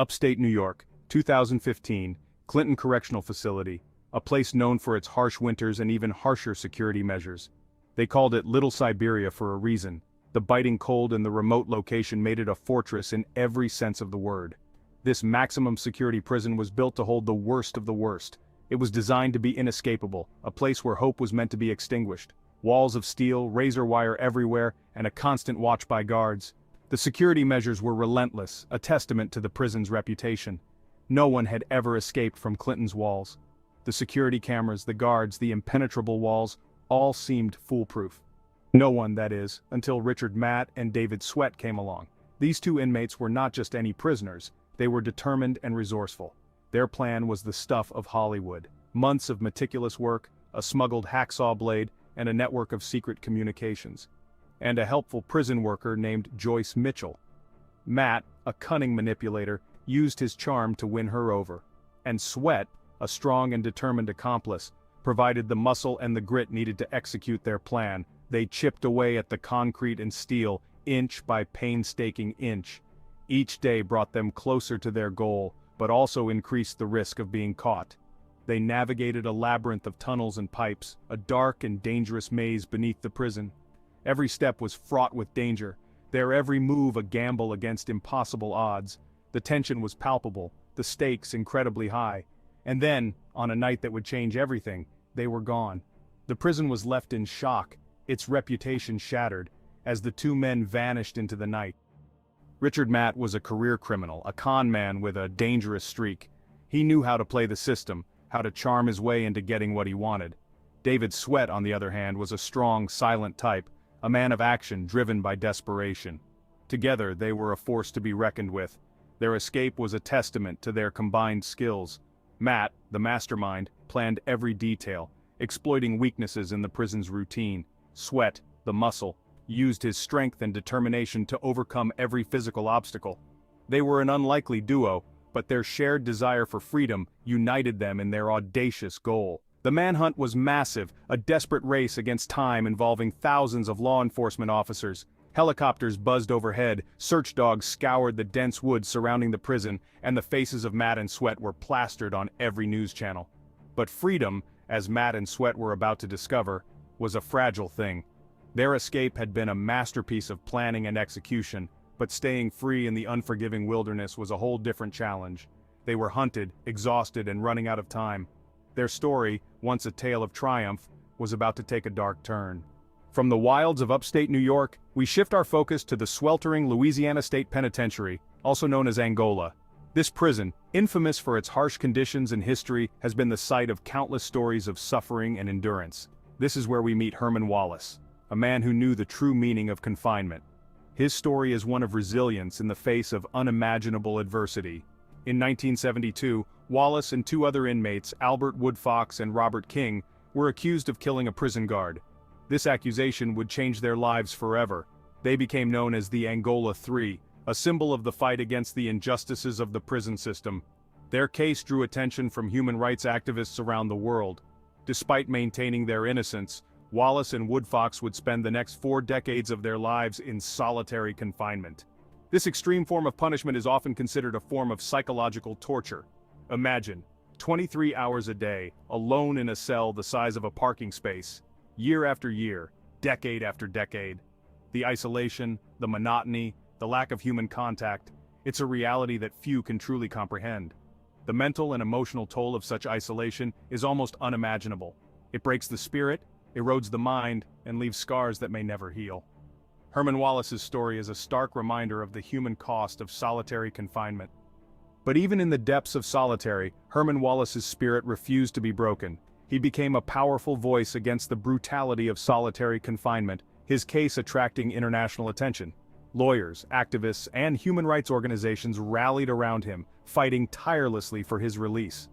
Upstate New York, 2015, Clinton Correctional Facility, a place known for its harsh winters and even harsher security measures. They called it Little Siberia for a reason. The biting cold and the remote location made it a fortress in every sense of the word. This maximum security prison was built to hold the worst of the worst. It was designed to be inescapable, a place where hope was meant to be extinguished. Walls of steel, razor wire everywhere, and a constant watch by guards. The security measures were relentless, a testament to the prison's reputation. No one had ever escaped from Clinton's walls. The security cameras, the guards, the impenetrable walls, all seemed foolproof. No one, that is, until Richard Matt and David Sweat came along. These two inmates were not just any prisoners, they were determined and resourceful. Their plan was the stuff of Hollywood. Months of meticulous work, a smuggled hacksaw blade, and a network of secret communications. And a helpful prison worker named Joyce Mitchell. Matt, a cunning manipulator, used his charm to win her over. And Sweat, a strong and determined accomplice, provided the muscle and the grit needed to execute their plan. They chipped away at the concrete and steel, inch by painstaking inch. Each day brought them closer to their goal, but also increased the risk of being caught. They navigated a labyrinth of tunnels and pipes, a dark and dangerous maze beneath the prison. Every step was fraught with danger, their every move a gamble against impossible odds. The tension was palpable, the stakes incredibly high. And then, on a night that would change everything, they were gone. The prison was left in shock, its reputation shattered, as the two men vanished into the night. Richard Matt was a career criminal, a con man with a dangerous streak. He knew how to play the system, how to charm his way into getting what he wanted. David Sweat, on the other hand, was a strong, silent type, a man of action driven by desperation. Together, they were a force to be reckoned with. Their escape was a testament to their combined skills. Matt, the mastermind, planned every detail, exploiting weaknesses in the prison's routine. Sweat, the muscle, used his strength and determination to overcome every physical obstacle. They were an unlikely duo, but their shared desire for freedom united them in their audacious goal. The manhunt was massive, a desperate race against time involving thousands of law enforcement officers. Helicopters buzzed overhead, search dogs scoured the dense woods surrounding the prison, and the faces of Matt and Sweat were plastered on every news channel. But freedom, as Matt and Sweat were about to discover, was a fragile thing. Their escape had been a masterpiece of planning and execution, but staying free in the unforgiving wilderness was a whole different challenge. They were hunted, exhausted, and running out of time. Their story, once a tale of triumph, was about to take a dark turn. From the wilds of upstate New York, we shift our focus to the sweltering Louisiana State Penitentiary, also known as Angola. This prison, infamous for its harsh conditions and history, has been the site of countless stories of suffering and endurance. This is where we meet Herman Wallace, a man who knew the true meaning of confinement. His story is one of resilience in the face of unimaginable adversity. In 1972, Wallace and two other inmates, Albert Woodfox and Robert King, were accused of killing a prison guard. This accusation would change their lives forever. They became known as the Angola Three, a symbol of the fight against the injustices of the prison system. Their case drew attention from human rights activists around the world. Despite maintaining their innocence, Wallace and Woodfox would spend the next 4 decades of their lives in solitary confinement. This extreme form of punishment is often considered a form of psychological torture. Imagine, 23 hours a day, alone in a cell the size of a parking space, year after year, decade after decade. The isolation, the monotony, the lack of human contact, it's a reality that few can truly comprehend. The mental and emotional toll of such isolation is almost unimaginable. It breaks the spirit, erodes the mind, and leaves scars that may never heal. Herman Wallace's story is a stark reminder of the human cost of solitary confinement. But even in the depths of solitary, Herman Wallace's spirit refused to be broken. He became a powerful voice against the brutality of solitary confinement, his case attracting international attention. Lawyers, activists, and human rights organizations rallied around him, fighting tirelessly for his release.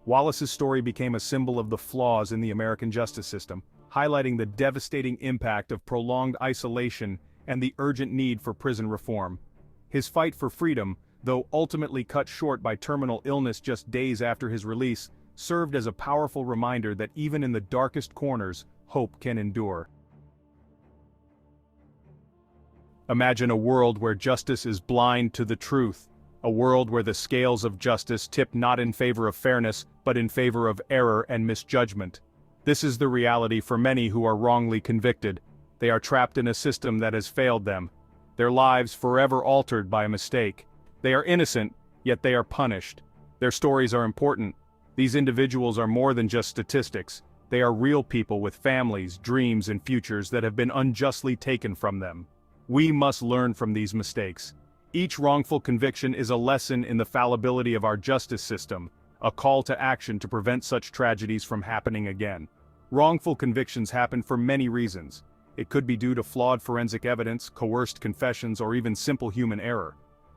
Wallace's story became a symbol of the flaws in the American justice system, highlighting the devastating impact of prolonged isolation and the urgent need for prison reform. His fight for freedom, though ultimately cut short by terminal illness just days after his release, served as a powerful reminder that even in the darkest corners, hope can endure. Imagine a world where justice is blind to the truth, a world where the scales of justice tip not in favor of fairness, but in favor of error and misjudgment. This is the reality for many who are wrongly convicted. They are trapped in a system that has failed them, their lives forever altered by a mistake. They are innocent, yet they are punished. Their stories are important. These individuals are more than just statistics. They are real people with families, dreams, and futures that have been unjustly taken from them. We must learn from these mistakes. Each wrongful conviction is a lesson in the fallibility of our justice system, a call to action to prevent such tragedies from happening again. Wrongful convictions happen for many reasons. It could be due to flawed forensic evidence, coerced confessions, or even simple human error.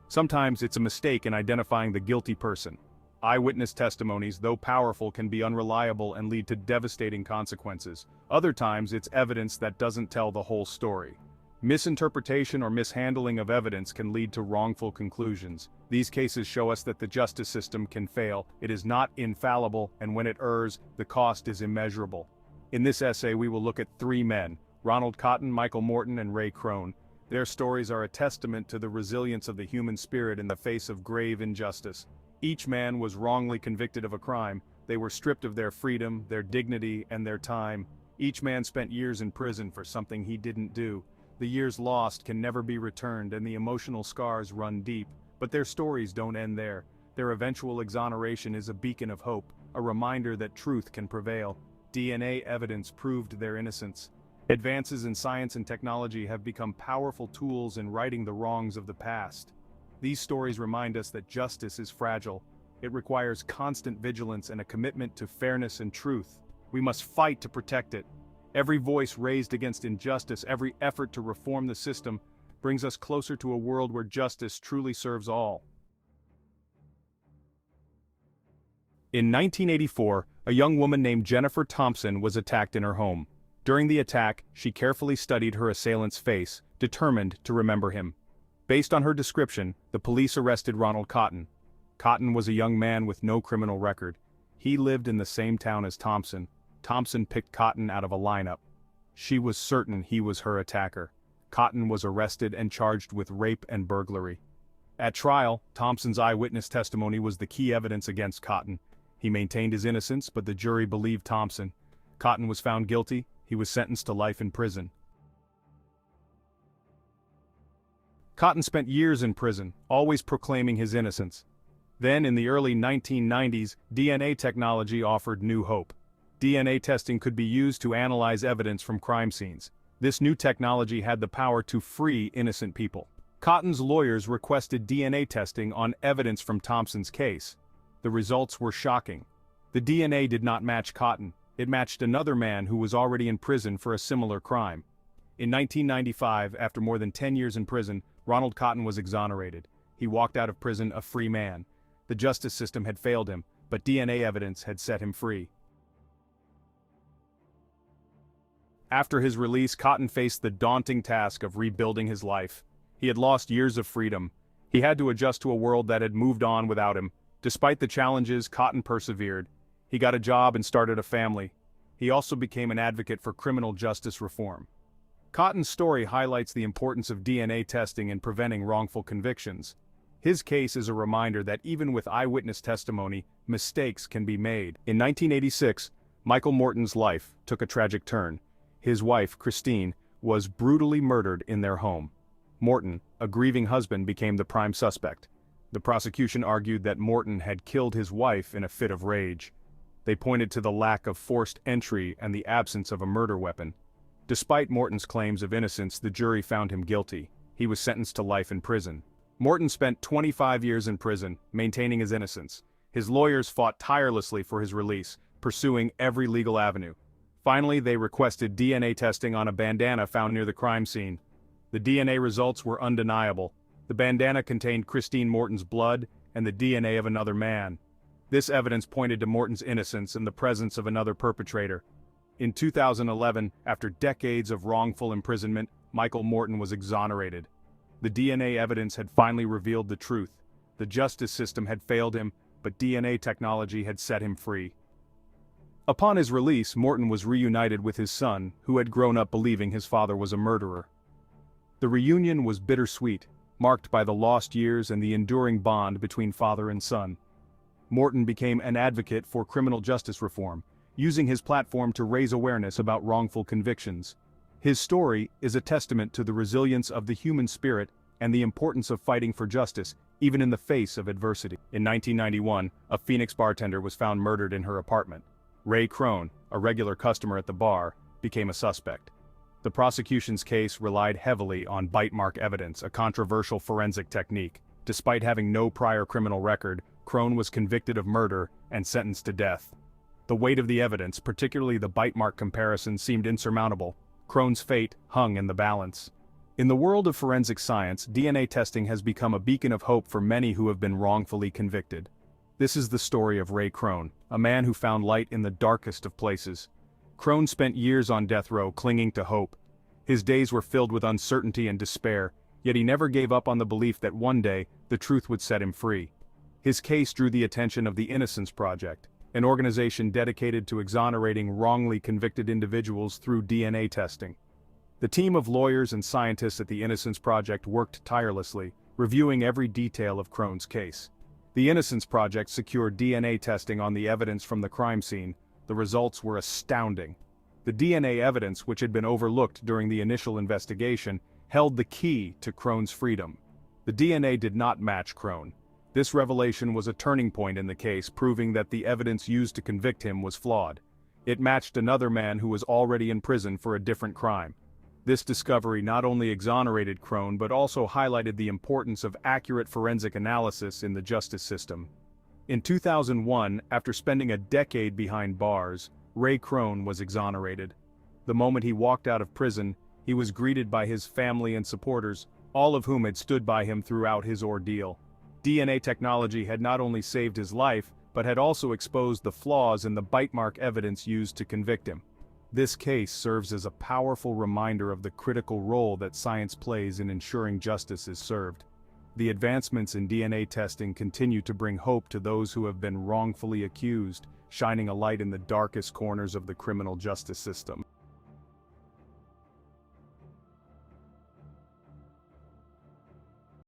Sometimes it's a mistake in identifying the guilty person. Eyewitness testimonies, though powerful, can be unreliable and lead to devastating consequences. Other times it's evidence that doesn't tell the whole story. Misinterpretation or mishandling of evidence can lead to wrongful conclusions. These cases show us that the justice system can fail. It is not infallible, and when it errs, the cost is immeasurable. In this essay we will look at three men: Ronald Cotton, Michael Morton, and Ray Crone. Their stories are a testament to the resilience of the human spirit in the face of grave injustice. Each man was wrongly convicted of a crime. They were stripped of their freedom, their dignity, and their time. Each man spent years in prison for something he didn't do. The years lost can never be returned, and the emotional scars run deep. But their stories don't end there. Their eventual exoneration is a beacon of hope, a reminder that truth can prevail. DNA evidence proved their innocence. Advances in science and technology have become powerful tools in righting the wrongs of the past. These stories remind us that justice is fragile. It requires constant vigilance and a commitment to fairness and truth. We must fight to protect it. Every voice raised against injustice, every effort to reform the system, brings us closer to a world where justice truly serves all. In 1984, a young woman named Jennifer Thompson was attacked in her home. During the attack, she carefully studied her assailant's face, determined to remember him. Based on her description, the police arrested Ronald Cotton. Cotton was a young man with no criminal record. He lived in the same town as Thompson. Thompson picked Cotton out of a lineup. She was certain he was her attacker. Cotton was arrested and charged with rape and burglary. At trial, Thompson's eyewitness testimony was the key evidence against Cotton. He maintained his innocence, but the jury believed Thompson. Cotton was found guilty. He was sentenced to life in prison. Cotton spent years in prison, always proclaiming his innocence. Then, in the early 1990s, DNA technology offered new hope. DNA testing could be used to analyze evidence from crime scenes. This new technology had the power to free innocent people. Cotton's lawyers requested DNA testing on evidence from Thompson's case. The results were shocking. The DNA did not match Cotton. It matched another man who was already in prison for a similar crime. In 1995, after more than 10 years in prison, Ronald Cotton was exonerated. He walked out of prison a free man. The justice system had failed him, but DNA evidence had set him free. After his release, Cotton faced the daunting task of rebuilding his life. He had lost years of freedom. He had to adjust to a world that had moved on without him. Despite the challenges, Cotton persevered. He got a job and started a family. He also became an advocate for criminal justice reform. Cotton's story highlights the importance of DNA testing in preventing wrongful convictions. His case is a reminder that even with eyewitness testimony, mistakes can be made. In 1986, Michael Morton's life took a tragic turn. His wife, Christine, was brutally murdered in their home. Morton, a grieving husband, became the prime suspect. The prosecution argued that Morton had killed his wife in a fit of rage. They pointed to the lack of forced entry and the absence of a murder weapon. Despite Morton's claims of innocence, the jury found him guilty. He was sentenced to life in prison. Morton spent 25 years in prison, maintaining his innocence. His lawyers fought tirelessly for his release, pursuing every legal avenue. Finally, they requested DNA testing on a bandana found near the crime scene. The DNA results were undeniable. The bandana contained Christine Morton's blood and the DNA of another man. This evidence pointed to Morton's innocence and the presence of another perpetrator. In 2011, after decades of wrongful imprisonment, Michael Morton was exonerated. The DNA evidence had finally revealed the truth. The justice system had failed him, but DNA technology had set him free. Upon his release, Morton was reunited with his son, who had grown up believing his father was a murderer. The reunion was bittersweet. marked by the lost years and the enduring bond between father and son. Morton became an advocate for criminal justice reform, using his platform to raise awareness about wrongful convictions. His story is a testament to the resilience of the human spirit and the importance of fighting for justice, even in the face of adversity. In 1991, a Phoenix bartender was found murdered in her apartment. Ray Crone, a regular customer at the bar, became a suspect. The prosecution's case relied heavily on bite mark evidence, a controversial forensic technique. Despite having no prior criminal record, Crone was convicted of murder and sentenced to death. The weight of the evidence, particularly the bite mark comparison, seemed insurmountable. Crone's fate hung in the balance. In the world of forensic science, DNA testing has become a beacon of hope for many who have been wrongfully convicted. This is the story of Ray Crone, a man who found light in the darkest of places. Crone spent years on death row clinging to hope. His days were filled with uncertainty and despair, yet he never gave up on the belief that one day, the truth would set him free. His case drew the attention of the Innocence Project, an organization dedicated to exonerating wrongly convicted individuals through DNA testing. The team of lawyers and scientists at the Innocence Project worked tirelessly, reviewing every detail of Crone's case. The Innocence Project secured DNA testing on the evidence from the crime scene. The results were astounding. The DNA evidence, which had been overlooked during the initial investigation, held the key to Crone's freedom. The DNA did not match Crone. This revelation was a turning point in the case, proving that the evidence used to convict him was flawed. It matched another man who was already in prison for a different crime. This discovery not only exonerated Crone but also highlighted the importance of accurate forensic analysis in the justice system. In 2001, after spending a decade behind bars, Ray Crone was exonerated. The moment he walked out of prison, he was greeted by his family and supporters, all of whom had stood by him throughout his ordeal. DNA technology had not only saved his life, but had also exposed the flaws in the bite mark evidence used to convict him. This case serves as a powerful reminder of the critical role that science plays in ensuring justice is served. The advancements in DNA testing continue to bring hope to those who have been wrongfully accused, shining a light in the darkest corners of the criminal justice system.